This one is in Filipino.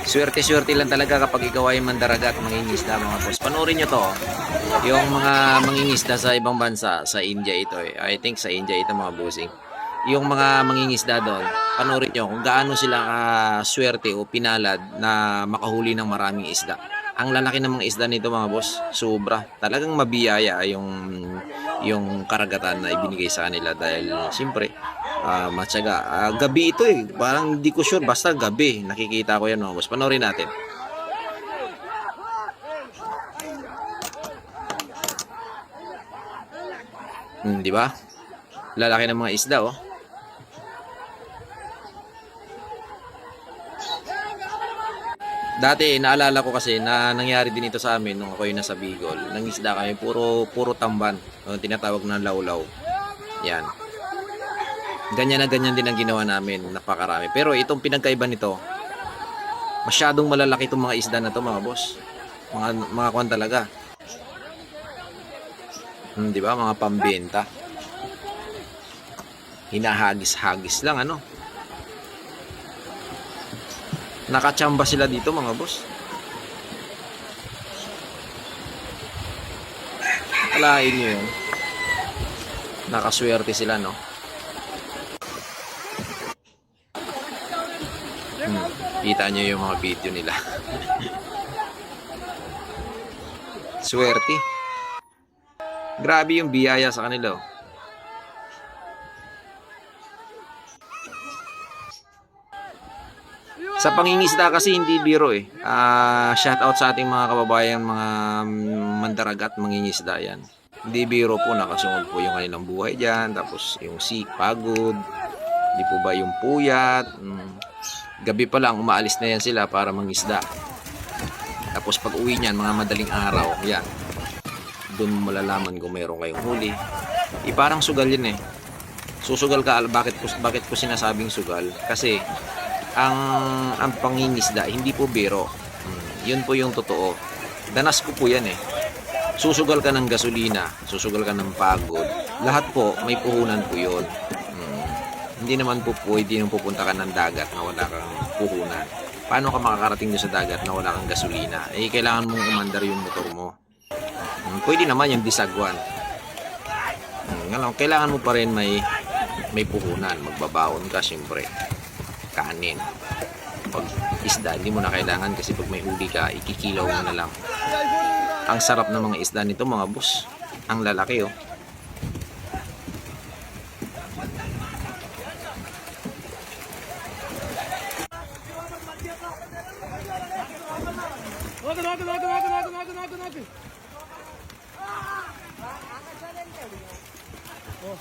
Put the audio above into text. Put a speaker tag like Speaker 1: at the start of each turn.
Speaker 1: Swerte-swerte lang talaga kapag ikaw ay mandaragat, mangingisda mga boss. Panoorin nyo to. Yung mga mangingisda sa ibang bansa, sa India ito eh. I think sa India ito mga bossing. Yung mga mangingisda doon, panoorin nyo kung gaano sila swerte o pinalad na makahuli ng maraming isda. Ang lalaki ng mga isda nito mga boss, sobra. Talagang mabiyaya yung karagatan na ibinigay sa kanila dahil siyempre matyaga. Gabi ito eh. Parang hindi ko sure. Basta gabi. Nakikita ko yan mga boss. Panoorin natin. Di ba? Lalaki ng mga isda oh. Dati naalala ko kasi na nangyari din ito sa amin nung ako yung nasa Bicol. Nangisda kami puro tamban. Tinatawag na lawlaw. Yan. Ganyan na ganyan din ang ginawa namin, napakarami. Pero itong pinagkaiba nito, masyadong malalaki itong mga isda na to mga boss. Mga kwan talaga. Di ba? Mga pambenta. Hinahagis-hagis lang ano. Nakachamba sila dito mga boss. Alain nyo yun. Nakaswerte sila no. Kita nyo yung mga video nila. Swerte. Grabe yung biyaya sa kanila oh. Sa pangingisda kasi hindi biro eh. Shout out sa ating mga kababayan, mga mandaragat, mangingisda yan. Hindi biro po, nakasungod po yung kanilang buhay dyan. Tapos yung pagod. Hindi po ba yung puyat. Gabi pa lang, umaalis na yan sila para mangisda. Tapos pag uwi niyan, mga madaling araw, yan. Doon mo malalaman kung meron kayong huli. Parang sugal yun eh. Susugal ka, bakit ko sinasabing sugal? Kasi ang pangingisda hindi po biro. Yun po yung totoo. Danas ko po yan eh. Susugal ka ng gasolina, susugal ka ng pagod. Lahat po may puhunan po yun. Hindi naman po pwede nung pupunta ka ng dagat na wala kang puhunan. Paano ka makakarating doon sa dagat na wala kang gasolina? Kailangan mong umandar yung motor mo. Pwede naman yung disagwan. Kailangan mo pa rin may puhunan. Magbabaon ka siyempre. Kanin. Pag isda, hindi mo na kailangan kasi pag may huli ka, ikikilaw mo na lang. Ang sarap ng mga isda nito mga boss. Ang lalaki oh.
Speaker 2: Oh.